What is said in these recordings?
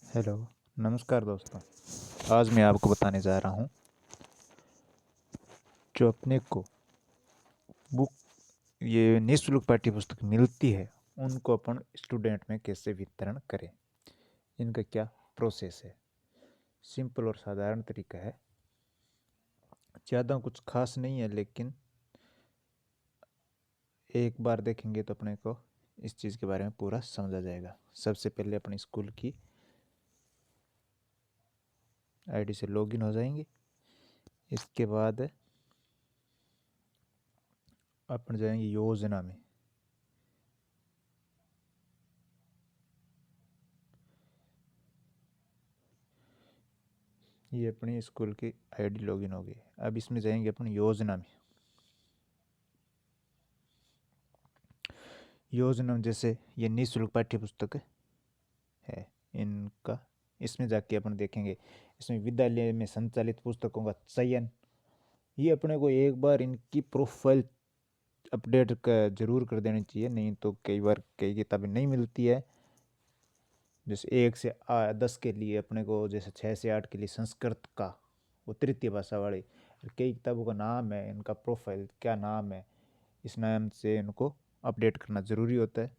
Hello, नमस्कार दोस्तों। आज मैं आपको बताने जा रहा हूँ जो अपने को बुक ये निःशुल्क पाठ्य पुस्तक मिलती है उनको अपन स्टूडेंट में कैसे वितरण करें। इनका क्या प्रोसेस है। सिंपल और साधारण तरीका है, ज़्यादा कुछ खास नहीं है, लेकिन एक बार देखेंगे तो अपने को इस चीज़ के बारे में पूरा समझ आ जाएगा। सबसे पहले अपने स्कूल की आईडी से लॉगिन हो जाएंगे। इसके बाद अपन जाएंगे योजना में। ये अपनी स्कूल की आईडी लॉगिन हो गई। अब इसमें जाएंगे अपन योजना में। योजना में जैसे ये निःशुल्क पाठ्य पुस्तक है इनका, इसमें जाके अपन देखेंगे। इसमें विद्यालय में संचालित पुस्तकों का चयन, ये अपने को एक बार इनकी प्रोफाइल अपडेट जरूर कर देनी चाहिए, नहीं तो कई बार कई किताबें नहीं मिलती है। जैसे 1 से 10 के लिए अपने को, जैसे 6 से 8 के लिए संस्कृत का, वो तृतीय भाषा वाली कई किताबों का नाम है, इनका प्रोफाइल क्या नाम है, इस नाम से इनको अपडेट करना ज़रूरी होता है।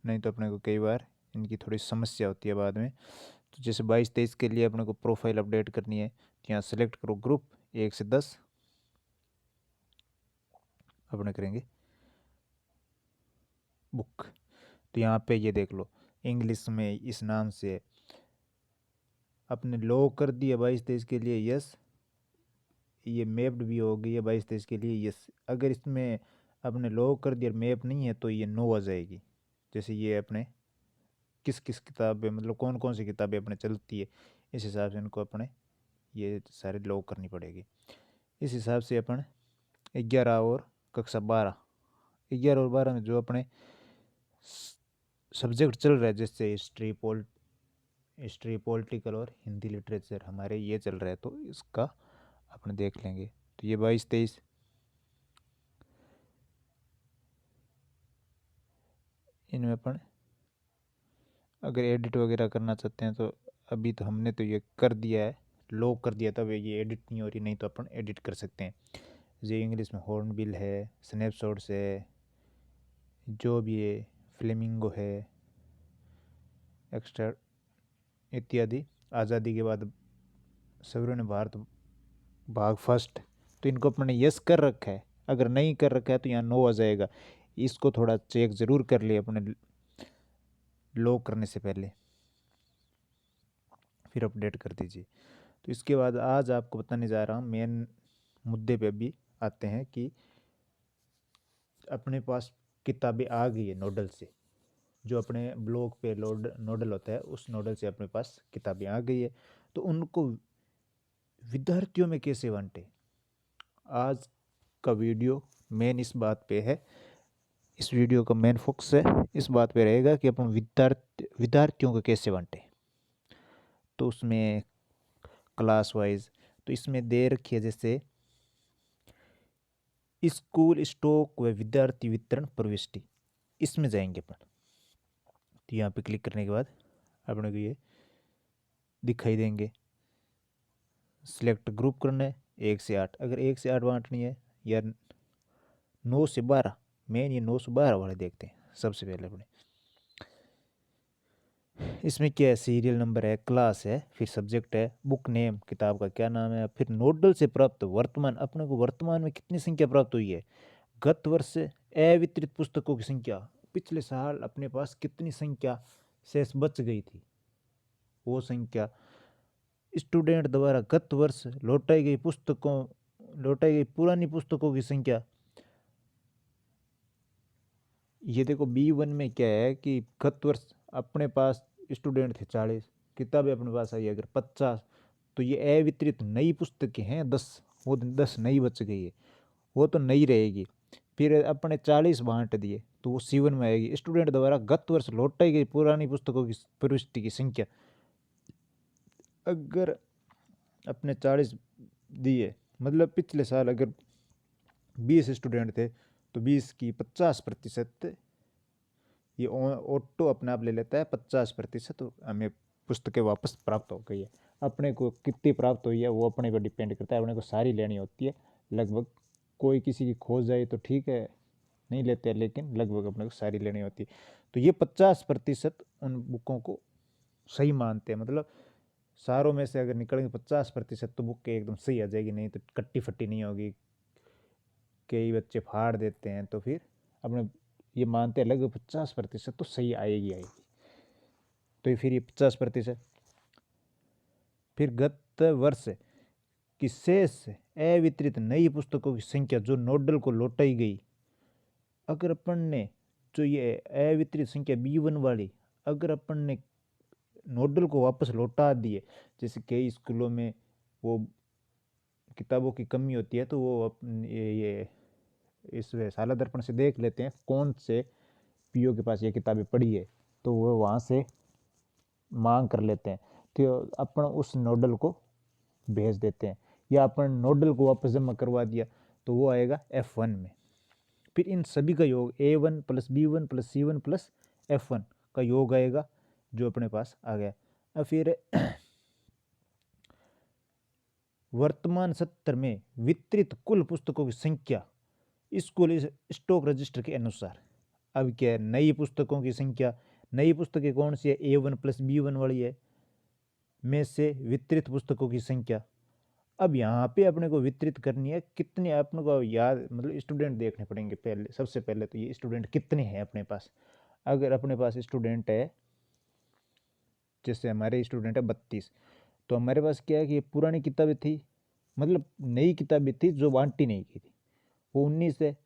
नहीं तो अपने को कई बार इनकी थोड़ी समस्या होती है बाद में। तो जैसे 22-23 के लिए अपने को प्रोफाइल अपडेट करनी है, तो यहाँ सेलेक्ट करो ग्रुप 1 से 10। अपने करेंगे बुक, तो यहाँ पे ये देख लो इंग्लिश में इस नाम से अपने लो कर दिया 22-23 के लिए यस। ये मैप्ड भी हो गई है 22-23 के लिए यस। अगर इसमें अपने लो कर दिया मैप नहीं है तो ये नो आ जाएगी। जैसे ये अपने किस किस किताबें, मतलब कौन कौन सी किताबें अपने चलती है, इस हिसाब से इनको अपने ये सारे लो करनी पड़ेगी। इस हिसाब से अपन 11 और कक्षा 12, 11 और 12 में जो अपने सब्जेक्ट चल रहा है, जैसे हिस्ट्री पॉलिटिकल और हिंदी लिटरेचर हमारे ये चल रहा है, तो इसका अपन देख लेंगे। तो ये 22-23 इनमें अपन अगर एडिट वगैरह करना चाहते हैं तो अभी तो हमने तो ये कर दिया है, लॉक कर दिया, तब ये एडिट नहीं हो रही, नहीं तो अपन एडिट कर सकते हैं। जो इंग्लिश में हॉर्नबिल है, स्नैपशॉट्स है, जो भी है, फ्लेमिंगो है, एक्स्ट्रा इत्यादि। आज़ादी के बाद सर्वों भारत भाग फर्स्ट, तो इनको अपने यस कर रखा है। अगर नहीं कर रखा है तो यहाँ नो आ जाएगा। इसको थोड़ा चेक ज़रूर कर लिए अपने लॉक करने से पहले, फिर अपडेट कर दीजिए। तो इसके बाद आज आपको बताने जा रहा हूँ मेन मुद्दे पे भी आते हैं कि अपने पास किताबें आ गई है नोडल से, जो अपने ब्लॉग पे नोडल होता है उस नोडल से अपने पास किताबें आ गई है, तो उनको विद्यार्थियों में कैसे बांटे। आज का वीडियो मेन इस बात पे है, इस वीडियो का मेन फोकस है इस बात पे रहेगा कि अपन विद्यार्थियों को कैसे बांटे। तो उसमें क्लास वाइज, तो इसमें दे रखी है जैसे स्कूल स्टॉक व विद्यार्थी वितरण प्रविष्टि, इसमें जाएंगे अपन। तो यहाँ पे क्लिक करने के बाद अपने को ये दिखाई देंगे। सिलेक्ट ग्रुप करना है 1 से 8, अगर 1 से 8 बांटनी है, या 9 से 12, मेन ये 9 से 12 वाले देखते हैं सबसे पहले अपने। इसमें क्या है, सीरियल नंबर है, क्लास है, फिर सब्जेक्ट है, बुक नेम किताब का क्या नाम है, फिर नोडल से प्राप्त वर्तमान, अपने को वर्तमान में कितनी संख्या प्राप्त हुई है, गत वर्ष से अवितरित पुस्तकों की संख्या, पिछले साल अपने पास कितनी संख्या शेष बच गई थी, वो संख्या, स्टूडेंट द्वारा गत वर्ष लौटाई गई पुरानी पुस्तकों की संख्या। ये देखो B1 में क्या है कि गत वर्ष अपने पास स्टूडेंट थे 40, किताबें अपने पास आई अगर 50, तो ये अवितरित नई पुस्तकें हैं 10, वो 10 नई बच गई है, वो तो नई रहेगी। फिर अपने 40 बांट दिए तो वो C1 में आएगी, स्टूडेंट द्वारा गत वर्ष लौटाई गई पुरानी पुस्तकों की प्रविष्टि की संख्या। अगर अपने 40 दिए, मतलब पिछले साल अगर 20 स्टूडेंट थे तो 20 की 50%, ये ऑटो अपने आप ले लेता है 50%, हमें पुस्तकें वापस प्राप्त हो गई है। अपने को कितनी प्राप्त हुई है वो अपने पर डिपेंड करता है, अपने को सारी लेनी होती है लगभग। कोई किसी की खो जाए तो ठीक है नहीं लेते हैं, लेकिन लगभग अपने को सारी लेनी होती है। तो ये 50% उन बुकों को सही मानते हैं, मतलब सारों में से अगर निकलेंगे 50% तो बुक एकदम सही आ जाएगी, नहीं तो कट्टी फट्टी नहीं होगी। कई बच्चे फाड़ देते हैं, तो फिर अपने ये मानते हैं लगभग 50% तो सही आएगी आएगी। तो ये फिर ये 50%। फिर गत वर्ष की शेष अवितरित नई पुस्तकों की संख्या जो नोडल को लौटाई गई, अगर अपन ने जो ये अवितरित संख्या B1 वाली, अगर अपन ने नोडल को वापस लौटा दिए, जैसे कई स्कूलों में वो किताबों की कमी होती है, तो वो अपन ये इस साला दर्पण से देख लेते हैं कौन से पीओ के पास ये किताबें पड़ी है, तो वो वहाँ से मांग कर लेते हैं, तो अपन उस नोडल को भेज देते हैं, या अपन नोडल को वापस जमा करवा दिया तो वो आएगा F1 में। फिर इन सभी का योग A1 + B1 + C1 + F1 का योग आएगा, जो अपने पास आ गया। अब फिर वर्तमान सत्र में वितरित कुल पुस्तकों की संख्या स्कूल स्टॉक रजिस्टर के अनुसार। अब क्या है, नई पुस्तकों की संख्या, नई पुस्तकें कौन सी है, A1 + B1 वाली है, में से वितरित पुस्तकों की संख्या। अब यहाँ पे अपने को वितरित करनी है कितने, अपने को याद मतलब स्टूडेंट देखने पड़ेंगे पहले। सबसे पहले तो ये स्टूडेंट कितने हैं अपने पास। अगर अपने पास स्टूडेंट है, जैसे हमारे स्टूडेंट है 32, तो हमारे पास क्या है कि ये पुरानी किताबें थी, मतलब नई किताबें थी जो बांटी नहीं की थी, वो 19 है।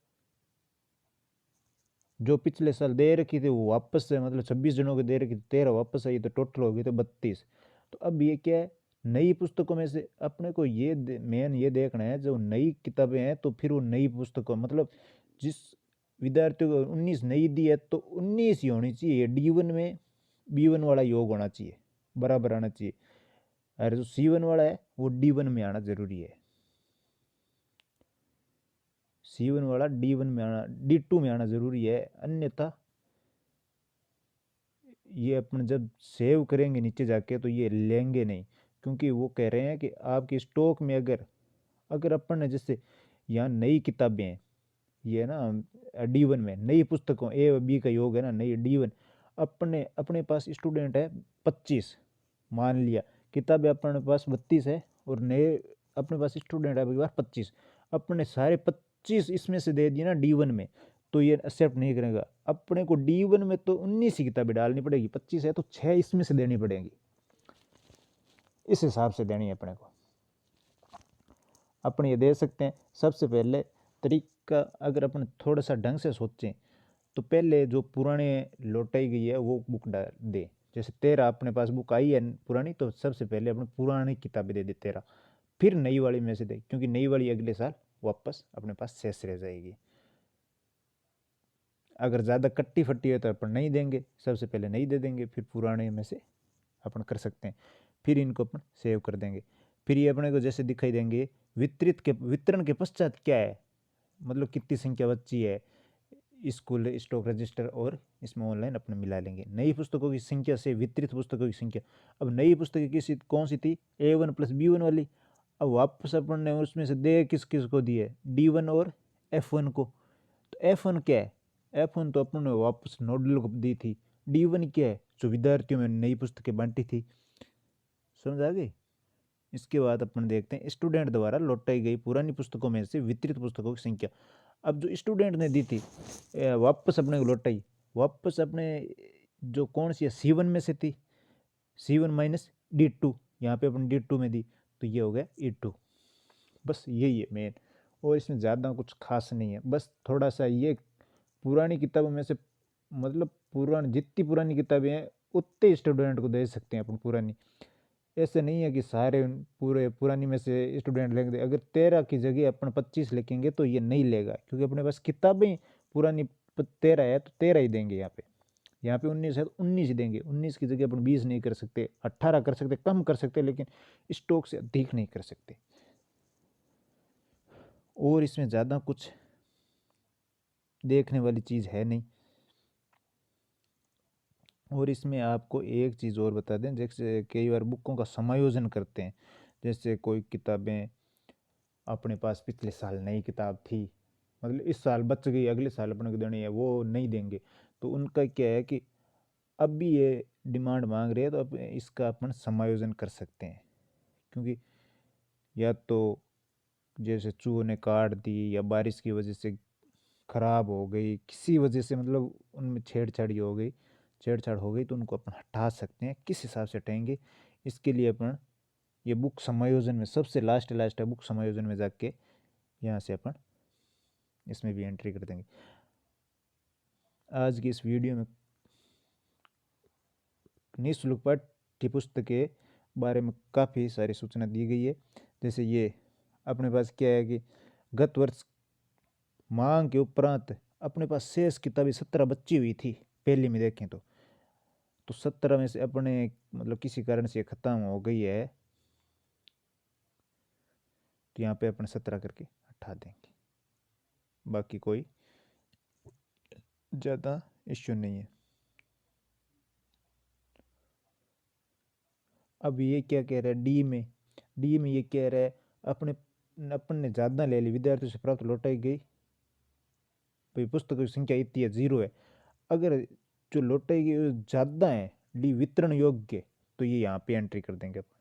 जो पिछले साल दे रखी थी वो वापस से, मतलब 26 जनों को दे रखी थी, 13 वापस आई, तो टोटल हो गई तो 32। तो अब ये क्या है, नई पुस्तकों में से अपने को ये मेन ये देखना है, जो नई किताबें हैं तो फिर वो नई पुस्तकों, मतलब जिस विद्यार्थियों को 19 नई दी है तो 19 ही होनी चाहिए। D1 में B1 वाला योग होना चाहिए, बराबर आना चाहिए। और जो C1 वाला है वो D1 में आना जरूरी है, C1 वाला D1 में आना, D2 में आना जरूरी है, अन्यथा ये अपन जब सेव करेंगे नीचे जाके तो ये लेंगे नहीं। क्योंकि वो कह रहे हैं कि आपके स्टॉक में अगर अगर अपन ने जैसे यहाँ नई किताबें हैं, ये ना D1 में नई पुस्तकों A और B का योग है ना, नई D1, अपने अपने पास स्टूडेंट है 25, मान लिया किताबें अपने पास 32 है और नए अपने पास स्टूडेंट है आपके पास 25, अपने सारे 25 इसमें से दे दिए ना D1 में, तो ये एक्सेप्ट नहीं करेगा। अपने को D1 में तो 19 ही किताबें डालनी पड़ेगी, 25 है तो 6 इसमें से देनी पड़ेगी, इस हिसाब से देनी है अपने को। अपन ये दे सकते हैं। सबसे पहले तरीका अगर अपन थोड़ा सा ढंग से सोचें तो पहले जो पुराने लौटाई गई है वो बुक दे, जैसे 13 अपने पास बुक आई है पुरानी, तो सबसे पहले अपने पुरानी किताबें दे 13, फिर नई वाली में से दे, क्योंकि नई वाली अगले साल वापस अपने पास शेष रह जाएगी। अगर ज़्यादा कट्टी फट्टी है तो अपन नहीं देंगे, सबसे पहले नहीं दे देंगे, फिर पुराने में से अपन कर सकते हैं, फिर इनको अपन सेव कर देंगे। फिर ये अपने को जैसे दिखाई देंगे वितरण के पश्चात क्या है, मतलब कितनी संख्या बची है, स्कूल स्टॉक रजिस्टर और इसमें ऑनलाइन अपने मिला लेंगे। नई पुस्तकों की संख्या से वितरित पुस्तकों की संख्या। अब नई पुस्तकें किसी कौन सी थी, A1 + B1 वाली। अब वापस अपन ने उसमें से दे किस किस को दिए, D1 और F1 को। तो F1 क्या है, F1 तो अपन ने वापस नोडल को दी थी। D1 क्या है, जो विद्यार्थियों में नई पुस्तकें बांटी थी। समझ आ गई। इसके बाद अपन देखते हैं स्टूडेंट द्वारा लौटाई गई पुरानी पुस्तकों में से वितरित पुस्तकों की संख्या। अब जो स्टूडेंट ने दी थी वापस अपने को लौटाई, वापस अपने जो कौन सी है C1 में से थी, C1 - D2, यहाँ पे अपन D2 में दी, तो ये हो गया E2। बस यही है मेन, और इसमें ज़्यादा कुछ खास नहीं है। बस थोड़ा सा ये पुरानी किताबों में से, मतलब पुरानी जितनी पुरानी किताबें हैं उतने स्टूडेंट को दे सकते हैं अपन पुरानी। ऐसे नहीं है कि सारे पूरे पुरानी में से स्टूडेंट लेंगे। अगर 13 की जगह अपन 25 लिखेंगे तो ये नहीं लेगा, क्योंकि अपने पास किताबें पुरानी 13 है तो 13 ही देंगे। यहाँ पे 19 है तो 19 ही देंगे। 19 की जगह अपन 20 नहीं कर सकते, 18 कर सकते, कम कर सकते, लेकिन स्टॉक से अधिक नहीं कर सकते। और इसमें ज़्यादा कुछ देखने वाली चीज़ है नहीं। और इसमें आपको एक चीज़ और बता दें, जैसे कई बार बुकों का समायोजन करते हैं। जैसे कोई किताबें अपने पास पिछले साल नई किताब थी, मतलब इस साल बच गई, अगले साल अपने को देनी है, वो नहीं देंगे। तो उनका क्या है कि अब भी ये डिमांड मांग रहे हैं, तो अब इसका अपन समायोजन कर सकते हैं। क्योंकि या तो जैसे चूहों ने काट दी, या बारिश की वजह से खराब हो गई, किसी वजह से मतलब उनमें छेड़छाड़ हो गई, तो उनको अपन हटा सकते हैं। किस हिसाब से हटाएंगे, इसके लिए अपन ये बुक समायोजन में सबसे लास्ट है, बुक समायोजन में जाके यहाँ से अपन इसमें भी एंट्री कर देंगे। आज की इस वीडियो में निःशुल्क पाठ्य पुस्तक के बारे में काफ़ी सारी सूचना दी गई है। जैसे ये अपने पास क्या है कि गत वर्ष मांग के उपरांत अपने पास शेष किताबें 17 बची हुई थी पहले में देखें तो 17 में से अपने मतलब किसी कारण से ख़त्म हो गई है, तो यहाँ पे अपन 17 करके हटा देंगे। बाकी कोई ज़्यादा इश्यू नहीं है। अब ये क्या कह रहा है डी में ये कह रहा है अपने अपन ने ज़्यादा ले ली, विद्यार्थियों से प्राप्त लौटाई गई भाई पुस्तकों की संख्या इतनी है, 0 है। अगर जो लौटाई गई वो ज़्यादा है, डी वितरण योग्य, तो ये यहाँ पे एंट्री कर देंगे अपन।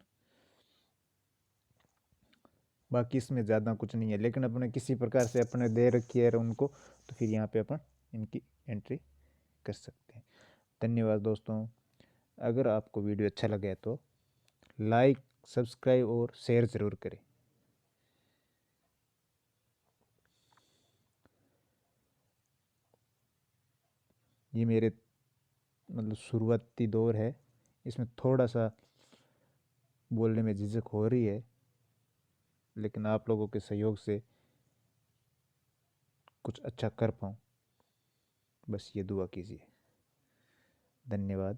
बाकी इसमें ज़्यादा कुछ नहीं है, लेकिन अपने किसी प्रकार से अपने दे रखी है उनको, तो फिर यहाँ पे अपन इनकी एंट्री कर सकते हैं। धन्यवाद दोस्तों। अगर आपको वीडियो अच्छा लगे तो लाइक, सब्सक्राइब और शेयर ज़रूर करें। ये मेरे मतलब शुरुआती दौर है, इसमें थोड़ा सा बोलने में झिझक हो रही है, लेकिन आप लोगों के सहयोग से कुछ अच्छा कर पाऊँ, बस ये दुआ कीजिए। धन्यवाद।